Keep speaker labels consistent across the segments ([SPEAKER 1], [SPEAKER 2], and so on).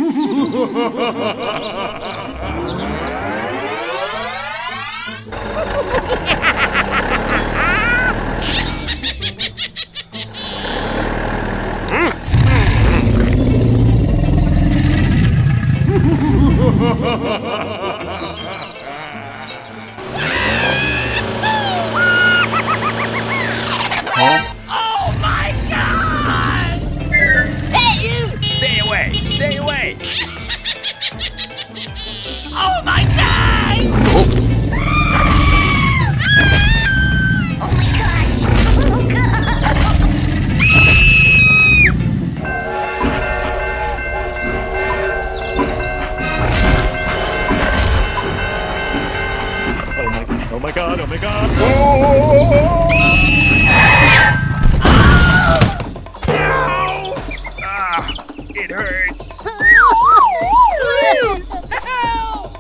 [SPEAKER 1] Oh my God! Hey, you! Stay away! Stay away! Oh my God!
[SPEAKER 2] Oh my gosh! Oh God!
[SPEAKER 3] Oh my god, oh my god.
[SPEAKER 1] Ah, it hurts.
[SPEAKER 2] Please! Help!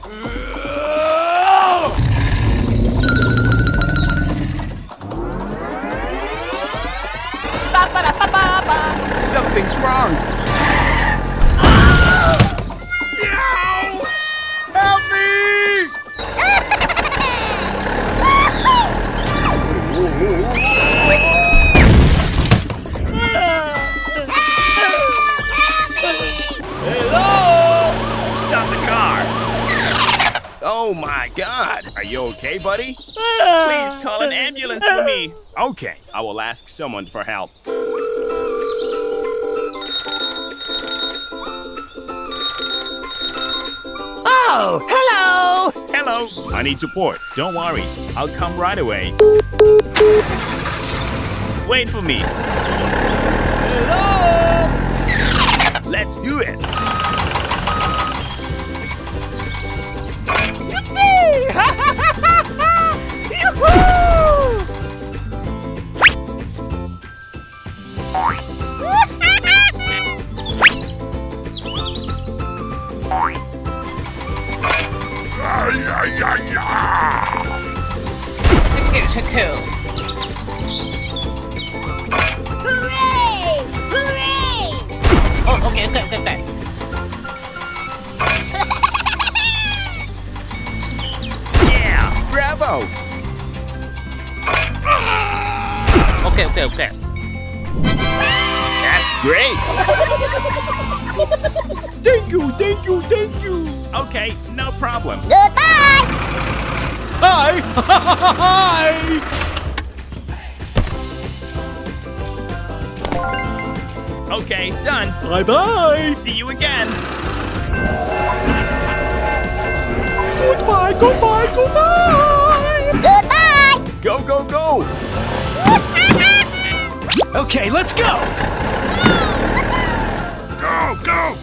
[SPEAKER 1] Something's wrong. Help me! Hello! Stop the car. Oh my God. Are you okay, buddy? Please call an ambulance for me. Okay, I will ask someone for help.
[SPEAKER 4] Oh, hello!
[SPEAKER 1] Hello. I need support. Don't worry. I'll come right away. Wait for me. Hello! Let's do it.
[SPEAKER 2] Hooray! Hooray!
[SPEAKER 4] Oh, okay.
[SPEAKER 1] Yeah, bravo.
[SPEAKER 4] Okay.
[SPEAKER 1] That's great.
[SPEAKER 3] Thank you.
[SPEAKER 1] Okay, no problem.
[SPEAKER 2] Goodbye!
[SPEAKER 3] Hi. Hi.
[SPEAKER 1] Okay, done.
[SPEAKER 3] Bye.
[SPEAKER 1] See you again.
[SPEAKER 3] Goodbye.
[SPEAKER 2] Goodbye!
[SPEAKER 1] Go.
[SPEAKER 4] Okay, let's go!
[SPEAKER 1] Go.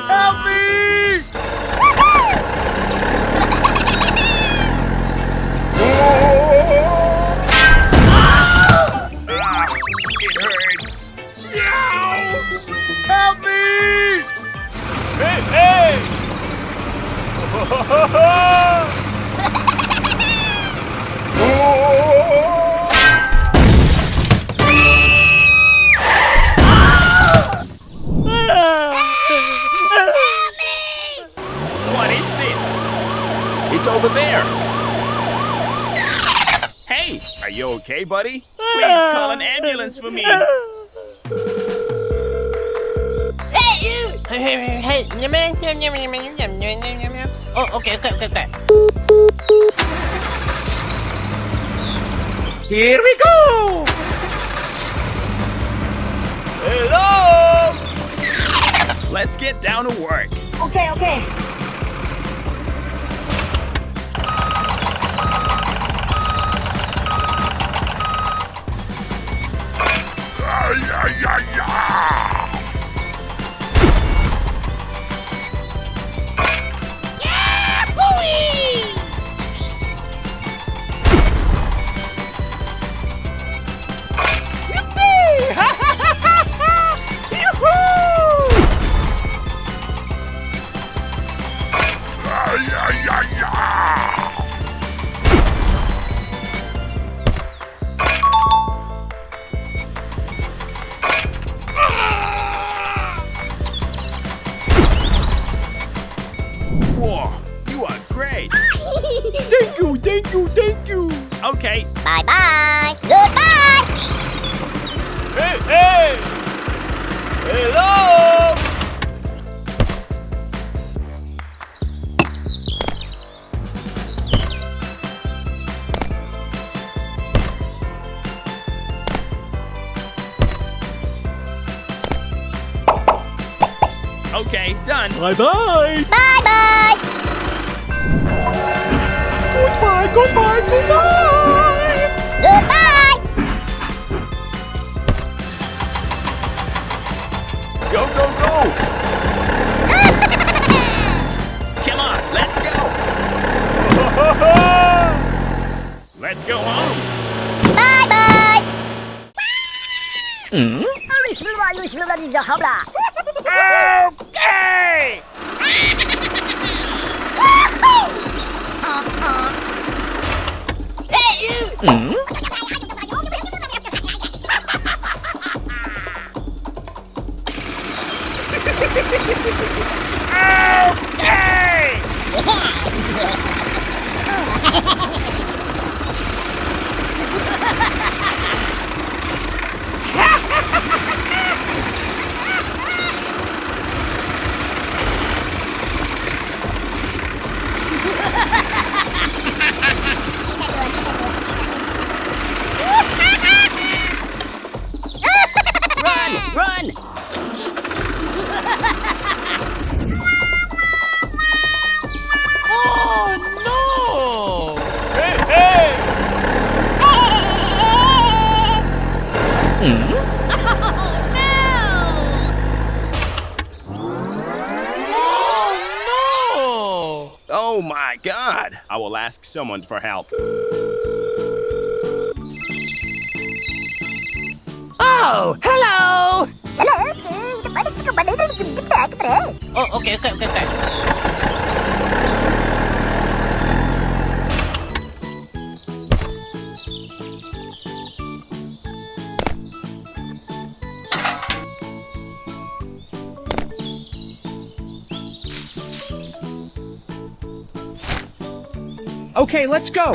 [SPEAKER 1] Help me! It hurts. Help me!
[SPEAKER 3] Hey.
[SPEAKER 1] What is this? It's over there. Hey, are you okay, buddy? Please call an ambulance for me.
[SPEAKER 2] Hey, you!
[SPEAKER 4] Hey, oh, okay. Here we go!
[SPEAKER 1] Hello! Let's get down to work.
[SPEAKER 2] Okay.
[SPEAKER 1] Whoa, you are great.
[SPEAKER 3] Thank you, thank you, thank you.
[SPEAKER 1] Okay,
[SPEAKER 2] Bye bye. Goodbye.
[SPEAKER 3] Hey, hey! Hello!
[SPEAKER 1] okay, done.
[SPEAKER 3] Bye-bye.
[SPEAKER 2] Bye bye.
[SPEAKER 3] Goodbye, goodbye, goodbye.
[SPEAKER 2] Goodbye.
[SPEAKER 1] Go, go, go! Come on, let's go! Let's go home!
[SPEAKER 2] Bye bye.
[SPEAKER 1] Okay!
[SPEAKER 2] Hey you.
[SPEAKER 1] Okay!
[SPEAKER 2] Run, run.
[SPEAKER 4] Oh no!
[SPEAKER 3] Hey, hey!
[SPEAKER 4] Oh
[SPEAKER 1] Oh my god! I will ask someone for help.
[SPEAKER 4] no! Oh, hello! Oh, okay, okay, okay, okay.
[SPEAKER 5] Okay, let's go.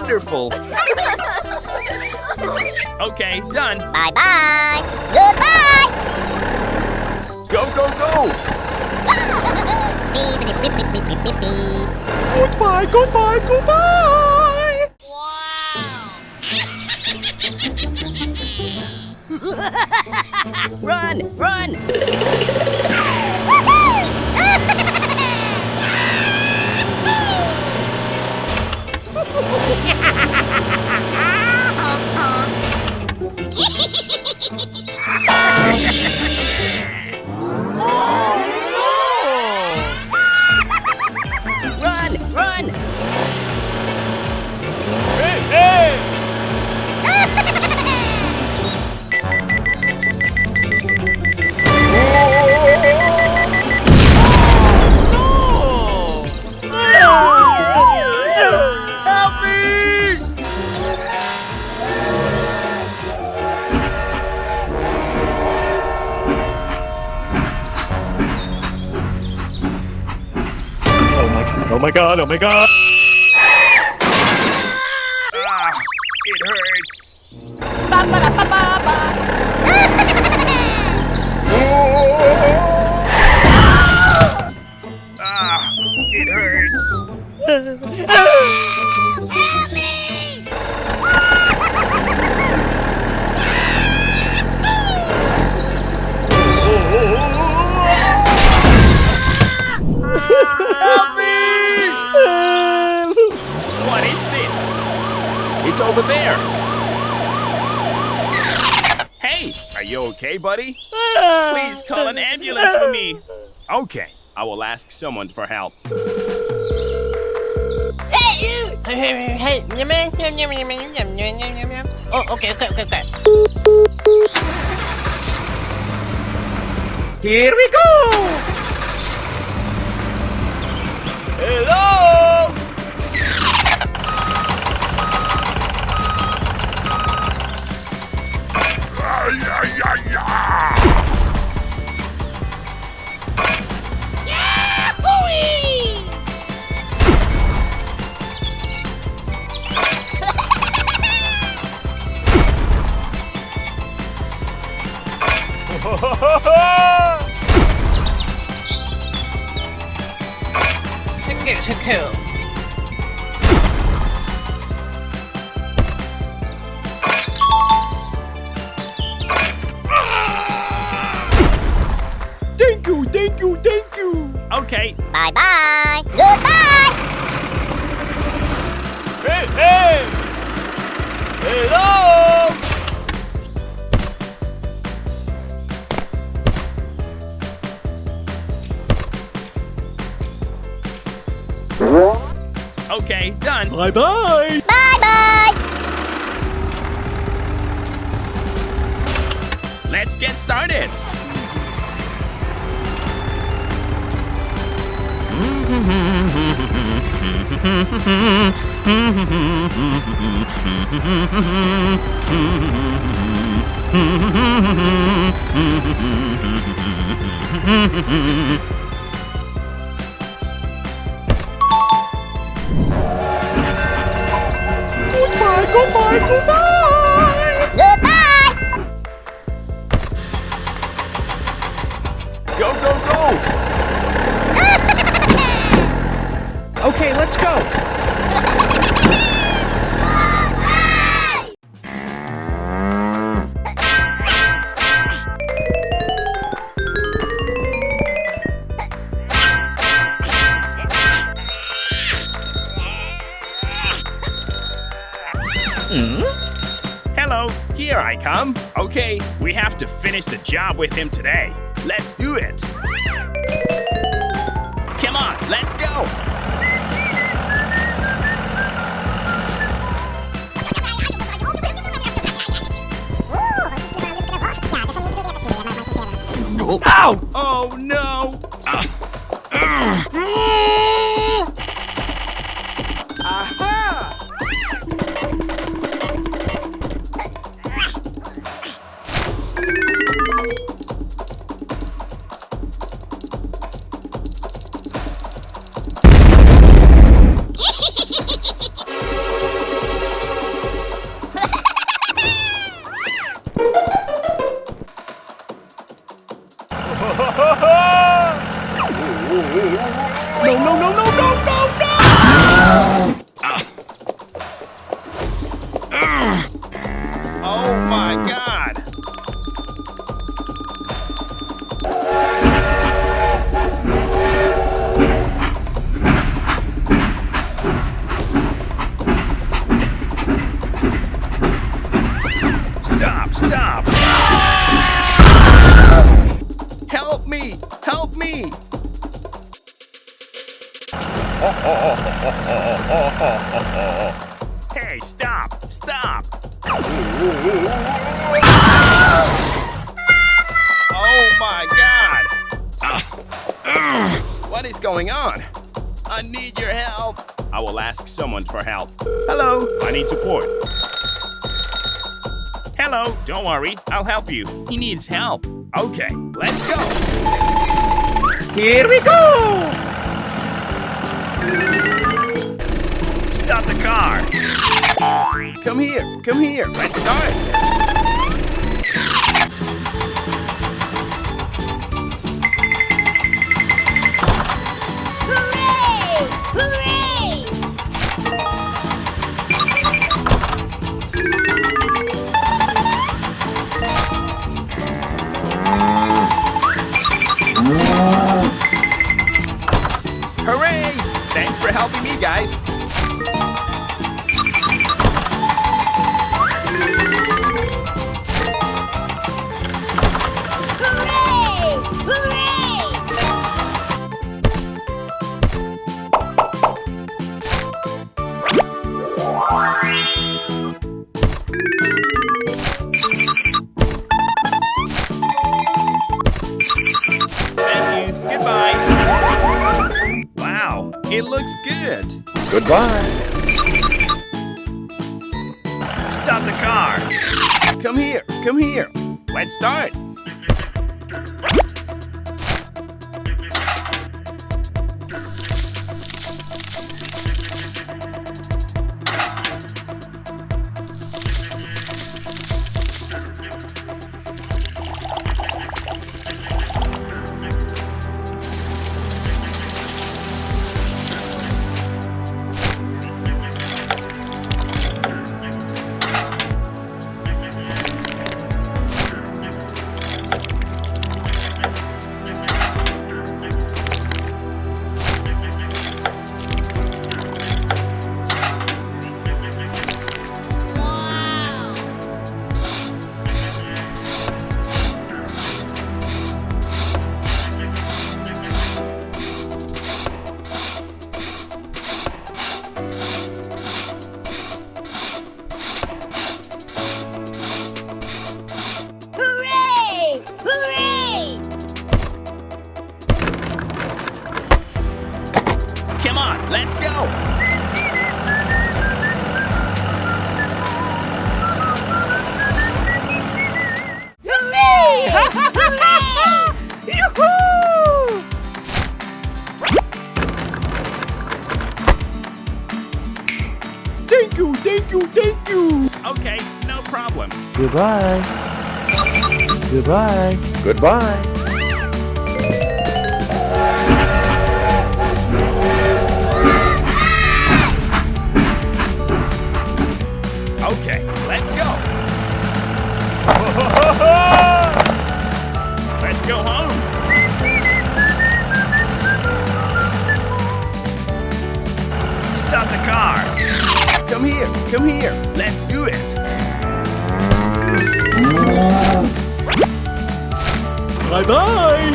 [SPEAKER 1] wonderful. Okay, done.
[SPEAKER 2] Bye-bye. Goodbye.
[SPEAKER 1] Go, go, go.
[SPEAKER 2] Beep, beep, beep, beep, beep, beep, beep, beep.
[SPEAKER 3] Goodbye, goodbye, goodbye.
[SPEAKER 2] Run, run. Run, run.
[SPEAKER 3] Hey, hey.
[SPEAKER 1] Help me!
[SPEAKER 3] Oh my god, oh my god.
[SPEAKER 1] Ah, it hurts. Ah, it hurts. Help me! What is this? It's over there. Hey, are you okay, buddy? Please call an ambulance for me. Okay, I will ask someone for help.
[SPEAKER 4] Hey, oh, okay.
[SPEAKER 3] Here we go.
[SPEAKER 1] Hello!
[SPEAKER 4] Thank you.
[SPEAKER 3] Thank you.
[SPEAKER 1] Okay,
[SPEAKER 2] Bye-bye. Goodbye.
[SPEAKER 3] Hey, hey.
[SPEAKER 1] hello! Okay, done.
[SPEAKER 3] Bye bye.
[SPEAKER 2] Bye-bye.
[SPEAKER 1] Let's get started.
[SPEAKER 3] Goodbye.
[SPEAKER 2] Goodbye.
[SPEAKER 1] Go, go, go!
[SPEAKER 5] Okay, let's go.
[SPEAKER 1] Hello, here I come. Okay, we have to finish the job with him today. Let's do it. Come on, let's go. Ow! Oh no! Aha!
[SPEAKER 3] No, no, no, no, no, no, no!
[SPEAKER 1] Oh my God! Stop! Stop! Help me! Help me! Hey, stop! Stop! Oh my God! What is going on? I need your help. I will ask someone for help. Hello, I need support. Hello, don't worry, I'll help you. He needs help. Okay, let's go.
[SPEAKER 3] Here we go!
[SPEAKER 1] Stop the car. Come here, let's start.
[SPEAKER 2] Hooray! Hooray!
[SPEAKER 1] Hooray! Thanks for helping me, guys.
[SPEAKER 2] Hooray! Hooray!
[SPEAKER 1] Thank you. Goodbye. Wow, it looks good.
[SPEAKER 3] Goodbye.
[SPEAKER 1] Stop the car. Come here. Let's start.
[SPEAKER 2] Hooray! Hooray!
[SPEAKER 1] Come on, let's go.
[SPEAKER 2] Hooray! Hooray!
[SPEAKER 3] Yoo-hoo! Thank you, thank you, thank you!
[SPEAKER 1] Okay, no problem.
[SPEAKER 3] Goodbye. Goodbye. Goodbye.
[SPEAKER 1] Okay, let's go. Let's go home. Stop the car. Come here. Let's do it.
[SPEAKER 3] Bye-bye.